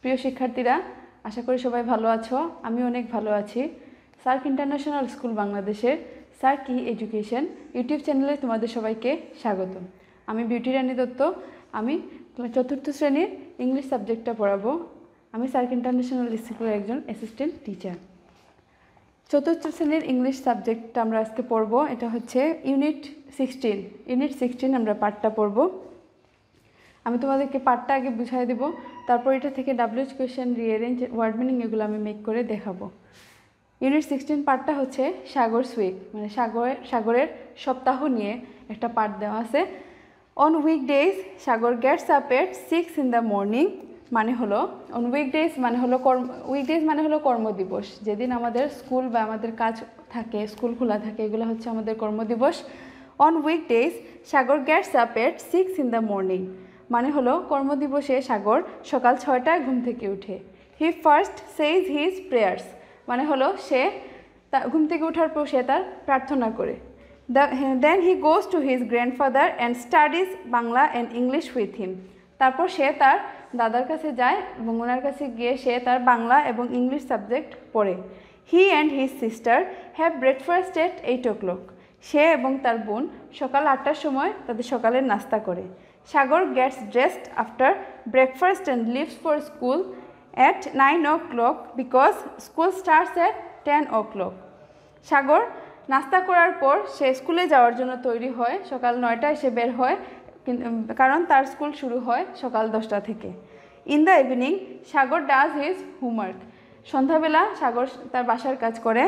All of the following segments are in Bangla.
প্রিয় শিক্ষার্থীরা, আশা করি সবাই ভালো আছো। আমি অনেক ভালো আছি। সার্ক ইন্টারন্যাশনাল স্কুল বাংলাদেশের সার্ক এডুকেশন ইউটিউব চ্যানেলে তোমাদের সবাইকে স্বাগত। আমি বিউটি রানী দত্ত। আমি চতুর্থ শ্রেণীর ইংলিশ সাবজেক্টটা পড়াবো। আমি সার্ক ইন্টারন্যাশনাল স্কুলের একজন অ্যাসিস্ট্যান্ট টিচার। চতুর্থ শ্রেণীর ইংলিশ সাবজেক্টটা আমরা আজকে পড়বো। এটা হচ্ছে ইউনিট 16 আমরা পার্টটা পড়বো। আমি তোমাদেরকে পার্টটা আগে বুঝাই দেব, তারপর এটা থেকে WH question, rearrange, word meaning এগুলো আমি মেক করে দেখাবো। ইউনিট 16 পার্টটা হচ্ছে সাগরস উইক, মানে সাগরের সপ্তাহ নিয়ে একটা পার্ট দেওয়া আছে। On weekdays Sagar gets up at 6 in the morning, মানে হলো অন উইকডেজ মানে হলো কর্মদিবস, যেদিন আমাদের স্কুল বা আমাদের কাজ থাকে, স্কুল খোলা থাকে, এগুলো হচ্ছে আমাদের কর্মদিবস। On weekdays Sagar gets up at 6 in the morning, মানে হলো কর্মদিবসে সাগর সকাল 6টায় ঘুম থেকে উঠে। হি ফার্স্ট সেইজ হিজ প্রেয়ার্স, মানে হলো সে ঘুম থেকে ওঠার পর সে তার প্রার্থনা করে। Then he goes to his grandfather and studies Bangla and English with him, তারপর সে তার দাদার কাছে যায় এবং ওনার কাছে গিয়ে সে তার বাংলা এবং ইংলিশ সাবজেক্ট পড়ে। হি and his sister have breakfast at 8 o'clock, সে এবং তার বোন সকাল 8টার সময় তাদের সকালের নাস্তা করে। Sagar gets dressed after breakfast and leaves for school at 9 o'clock because school starts at 10 o'clock. Sagar নাস্তা করার পর সে স্কুলে যাওয়ার জন্য তৈরি হয়। সকাল 9টায় সে বের হয়, কারণ তার স্কুল শুরু হয় সকাল 10টা থেকে। In the evening Sagar does his homework, সন্ধ্যাবেলা সাগর তার বাসার কাজ করে।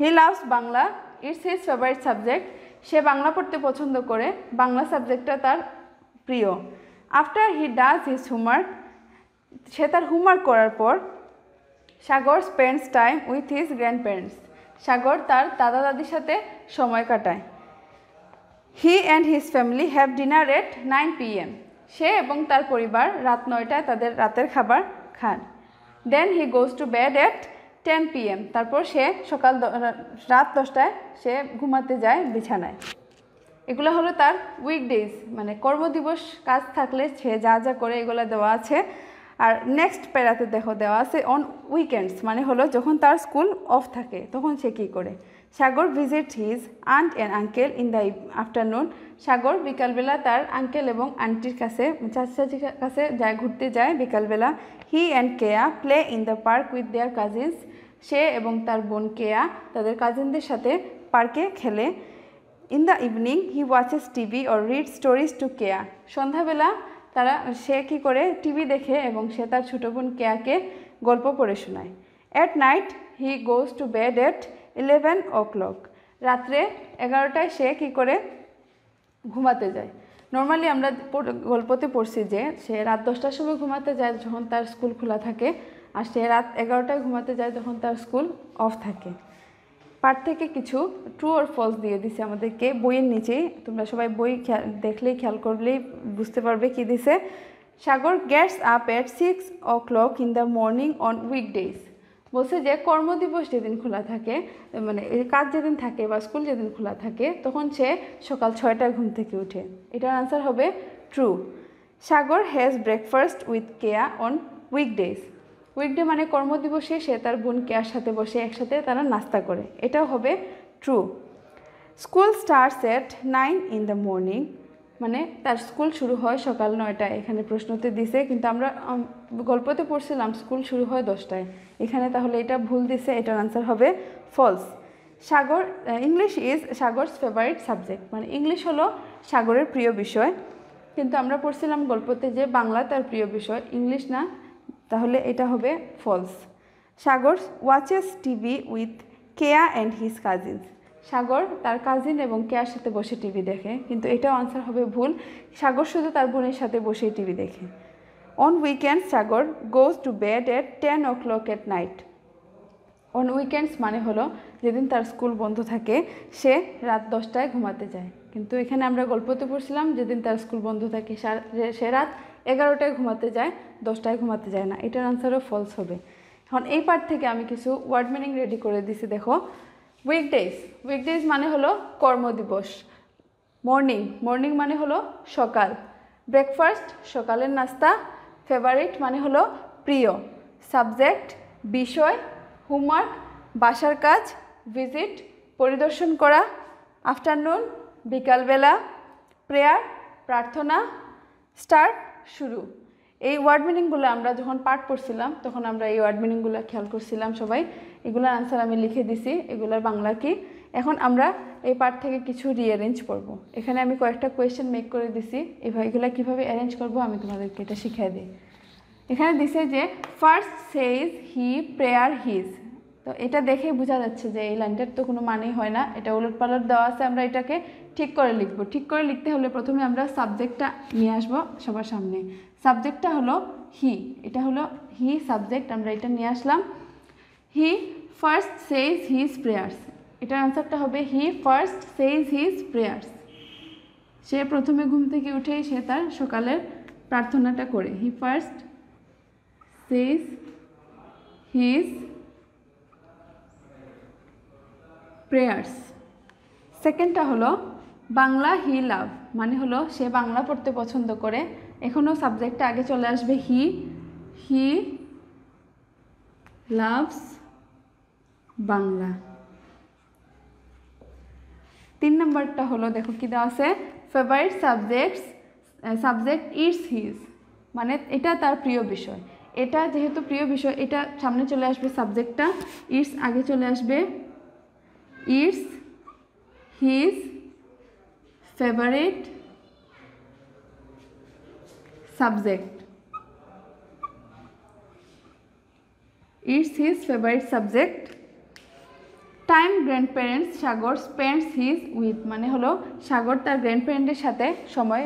He loves Bangla, it's his favourite subject, সে বাংলা পড়তে পছন্দ করে, বাংলা সাবজেক্টটা তার প্রিয়। After he does his homework, সে তার হোমওয়ার্ক করার পর Sagar spends time with his grandparents, Sagar তার দাদা দাদির সাথে সময় কাটায়। He and his family have dinner at 9 PM, সে এবং তার পরিবার রাত 9টায় তাদের রাতের খাবার খান। Then he goes to bed at 10 PM, তারপর সে রাত 10টায় সে ঘুমাতে যায় বিছানায়। এগুলো হলো তার উইকডেজ, মানে কর্মদিবস, কাজ থাকলে সে যা যা করে এগুলো দেওয়া আছে। আর নেক্সট প্যারাতে দেওয়া আছে অন উইকেন্ডস, মানে হলো যখন তার স্কুল অফ থাকে তখন সে কী করে। Sagar visit his aunt and uncle in the afternoon, Sagar বিকালবেলা তার আঙ্কেল এবং আন্টির কাছে, চাচির কাছে যায়, ঘুরতে যায় বিকালবেলা। He and Keya play in the park with their cousins, সে এবং তার বোন কেয়া তাদের কাজিনদের সাথে পার্কে খেলে। In the evening he watches TV or read stories to Keya, সন্ধ্যাবেলা সে কী করে, টিভি দেখে এবং সে তার ছোটো বোন কেয়াকে গল্প পড়ে শোনায়। At night he goes to bed at 11 o'clock, রাত্রে 11টায় সে কী করে ঘুমাতে যায়। নর্মালি আমরা গল্পতে পড়ছি যে সে রাত 10টার সময় ঘুমাতে যায় যখন তার স্কুল খোলা থাকে, আর সে রাত 11টায় ঘুমাতে যায় যখন তার স্কুল অফ থাকে। পার্ট থেকে কিছু ট্রু অর ফলস দিয়ে দিছে আমাদেরকে বইয়ের নিচেই, তোমরা সবাই বই দেখলেই খেয়াল করলেই বুঝতে পারবে কি দিছে। Sagar gets up at 6 o'clock in the morning on weekdays, বলছে যে কর্মদিবস যেদিন খোলা থাকে, মানে কাজ যেদিন থাকে বা স্কুল যেদিন খোলা থাকে তখন সে সকাল 6টায় ঘুম থেকে উঠে। এটার আনসার হবে true. Sagar has breakfast with Keya on weekdays, weekday মানে কর্মদিবসে সে তার বোন কেয়ার সাথে বসে একসাথে তারা নাস্তা করে, এটাও হবে true. School starts at 9 in the morning, মানে তার স্কুল শুরু হয় সকাল 9টায়। এখানে প্রশ্নতে দিছে, কিন্তু আমরা গল্পতে পড়ছিলাম স্কুল শুরু হয় 10টায়, এখানে তাহলে এটা ভুল দিছে, এটার আনসার হবে false. Sagar English is Sagar's favourite subject, মানে ইংলিশ হলো সাগরের প্রিয় বিষয়, কিন্তু আমরা পড়ছিলাম গল্পতে যে বাংলা তার প্রিয় বিষয়, ইংলিশ না, তাহলে এটা হবে false. Sagar watches TV with Keya and his cousins, Sagar তার কাজিন এবং কেয়ার সাথে বসে টিভি দেখে, কিন্তু এটাও আনসার হবে ভুল, সাগর শুধু তার বোনের সাথে বসে টিভি দেখে। On weekends Sagar goes to bed at 10 o'clock at night, on weekends মানে হলো যেদিন তার স্কুল বন্ধ থাকে সে রাত 10টায় ঘুমাতে যায়, কিন্তু এখানে আমরা গল্পতে পড়ছিলাম যেদিন তার স্কুল বন্ধ থাকে সে রাত 11টায় ঘুমাতে যায়, 10টায় ঘুমাতে যায় না, এটার আনসারও ফলস হবে। এখন এই পার্ট থেকে আমি কিছু ওয়ার্ড মিনিং রেডি করে দিছি, দেখো। উইকডেজ মানে হলো কর্মদিবস। মর্নিং মানে হলো সকাল। ব্রেকফাস্ট সকালের নাস্তা। ফেভারিট মানে হলো প্রিয়, সাবজেক্ট বিষয়, হোমওয়ার্ক বাসার কাজ, ভিজিট পরিদর্শন করা, আফটারনুন বিকালবেলা, প্রেয়ার প্রার্থনা, স্টার্ট শুরু। এই ওয়ার্ড মিনিংগুলো আমরা যখন পাঠ পড়ছিলাম তখন আমরা এই ওয়ার্ড মিনিংগুলো খেয়াল করছিলাম সবাই। এগুলোর আনসার আমি লিখে দিছি, এগুলোর বাংলা কি। এখন আমরা এই পার্ট থেকে কিছু রিঅ্যারেঞ্জ করব। এখানে আমি কয়েকটা কোয়েশ্চেন মেক করে দিছি, এভাবে এগুলো কীভাবে অ্যারেঞ্জ করব আমি তোমাদেরকে এটা শিখিয়ে দিই। এখানে দিছে যে ফার্স্ট সেজ হি প্রেয়ার হিজ, তো এটা দেখেই বোঝা যাচ্ছে যে এই লাইনটার তো কোনো মানেই হয় না, এটা উলটপালট দেওয়া আছে। আমরা এটাকে ঠিক করে লিখব। ঠিক করে লিখতে হলে প্রথমে আমরা সাবজেক্টটা নিয়ে আসবো সবার সামনে। সাবজেক্টটা হলো হি, এটা হলো হি সাবজেক্ট, আমরা এটা নিয়ে আসলাম। হি ফার্স্ট সেজ হিজ প্রেয়ার্স, এটার আনসারটা হবে হি ফার্স্ট সেজ হিজ প্রেয়ার্স। সে প্রথমে ঘুম থেকে উঠেই সে তার সকালের প্রার্থনাটা করে। হি ফার্স্ট সেজ হিজ প্রেয়ার্স। সেকেন্ডটা হলো বাংলা হি লাভ, মানে হলো সে বাংলা পড়তে পছন্দ করে। এখনও সাবজেক্টটা আগে চলে আসবে হি, হি লাভস বাংলা। 3 নম্বরটা হলো দেখো কি দেওয়া আছে, ফেভারিট সাবজেক্ট ইটস হিজ, মানে এটা তার প্রিয় বিষয়। এটা যেহেতু প্রিয় বিষয়, এটা সামনে চলে আসবে সাবজেক্টটা, ইটস আগে চলে আসবে, it's his favourite subject, it's his favourite subject. Time grandparents Sagar spends his with, মানে হলো সাগর তার গ্র্যান্ডপ্যারেন্টের সাথে সময়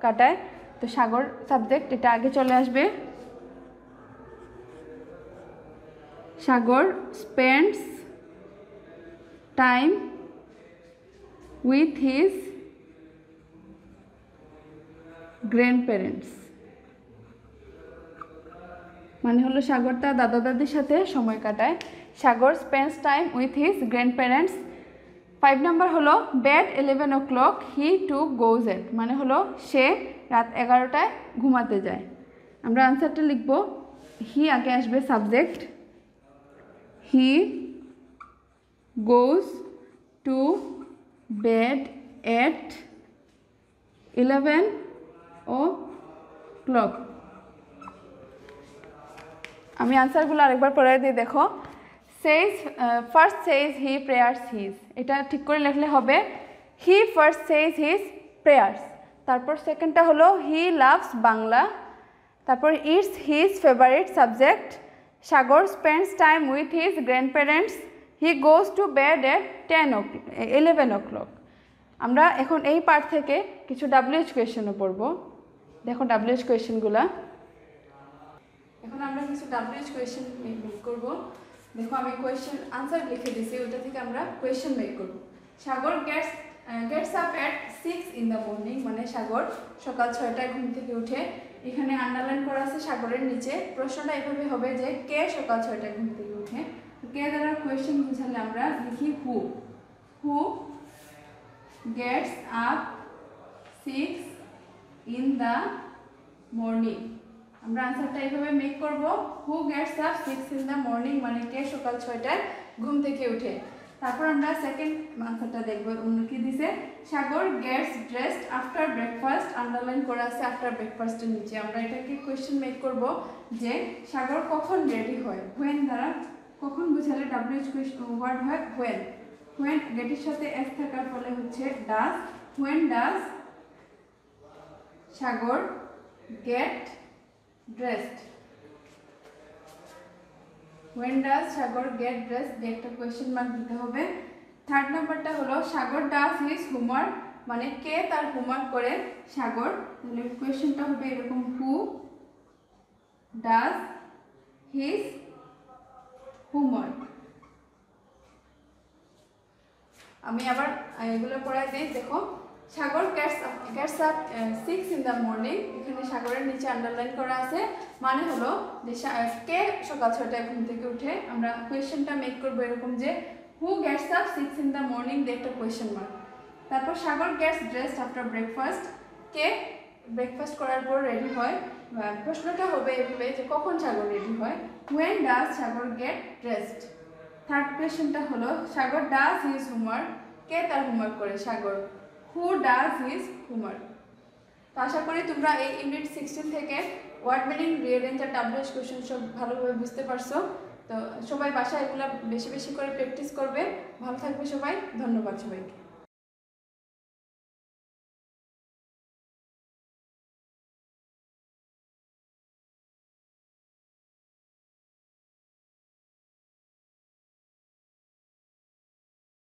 কাটায়। তো সাগর সাবজেক্ট, এটা আগে চলে আসবে, Sagar spends time with his grandparents, মানে হলো সাগর তার দাদা দাদির সাথে সময় কাটায়। Sagar spends time with his grandparents. 5 নম্বর হলো বেড 11 o'clock হি টু গোজ এট, মানে হলো সে রাত 11টায় ঘুমাতে যায়। আমরা আনসারটা লিখব, হি আগে আসবে subject, he goes to bed at 11 o'clock। আমি আনসারগুলো আরেকবার পড়ে দিয়ে দেখো। সেজ ফার্স্ট সেজ হি প্রেয়ার্স হিজ, এটা ঠিক করে লিখলে হবে হি ফার্স্ট সেজ হিজ প্রেয়ার্স। তারপর সেকেন্ডটা হলো হি লাভস বাংলা। তারপর it's his favourite subject, Sagar spends time with his grandparents, he goes to bed at 11 o'clock। আমরা এখন এই পার্ট থেকে কিছু WH কোয়েশ্চেনও পড়ব। দেখো WH কোয়েশ্চেনগুলা, এখন আমরা কিছু WH কোয়েশ্চেন মেক করব। দেখো আমি কোয়েশ্চেন আনসার লিখে দিয়েছি, ওইটা থেকে আমরা কোয়েশ্চেন মেক করব। Sagar gets up at 6 in the morning, মানে সাগর সকাল 6টায় ঘুম থেকে উঠে। এখানে আন্ডারলাইন করা আছে সাগরের নিচে। প্রশ্নটা এভাবে হবে যে কে সকাল 6টায় ঘুম থেকে উঠে। কে দ্বারা কোয়েশ্চেন বুঝালে আমরা লিখি হু gets up 6 in the morning। আমরা আনসারটা এইভাবে মেক করব, হু gets up 6 in the morning, মানে কে সকাল 6টায় ঘুম থেকে উঠে। তারপর আমরা সেকেন্ড আনসারটা দেখব, কি দিছে, Sagar gets dressed after breakfast, underline করা আছে আফটার ব্রেকফাস্টের নিচে। আমরা এটাকে কোয়েশ্চেন মেক করব যে সাগর কখন রেডি হয়। হোয়েন দ্বারা কখন বুঝালে WH ওয়ার্ড হয় হোয়েন। হোয়েন গেটের সাথে এস থাকার ফলে হচ্ছে does. When does Sagar get dressed, when does Sagar get dressed, একটা কোয়েশ্চেন মার্ক দিতে হবে। থার্ড নাম্বারটা হলো সাগর does his homework, মানে কে তার হোমওয়ার্ক করে, সাগর। তাহলে কোয়েশ্চেনটা হবে এরকম, who does his homework। আমি আবার এগুলো পড়াই দিই। দেখো সাগর gets up 6 in the morning, এখানে সাগরের নিচে আন্ডারলাইন করা আছে, মানে হলো যে কে সকাল 6টায় ঘুম থেকে উঠে। আমরা কোয়েশ্চেনটা মেক করব এরকম যে হু gets up 6 in the morning দিয়ে একটা কোয়েশ্চেন মার্ক। তারপর সাগর গেটস ড্রেসড আফটার ব্রেকফাস্ট, কে ব্রেকফাস্ট করার পর রেডি হয়। প্রশ্নটা হবে এভাবে যে কখন সাগর রেডি হয়। When does Sagar get dressed? Third কোয়েশ্চেনটা হলো সাগর ডাজ হিজ হোমওয়ার্ক। কে তার হোমওয়ার্ক করে? সাগর। Who does his homework? তো আশা করি তোমরা এই ইউনিট 16 থেকে ওয়ার্ড মিনিং, রিঅ্যারেঞ্জ আর ডাব্লিউএইচ কোশ্চেন সব ভালোভাবে বুঝতে পারছো। তো সবাই বাসায় এগুলো বেশি বেশি করে প্র্যাকটিস করবে। ভালো থাকবে সবাই। ধন্যবাদ সবাইকে।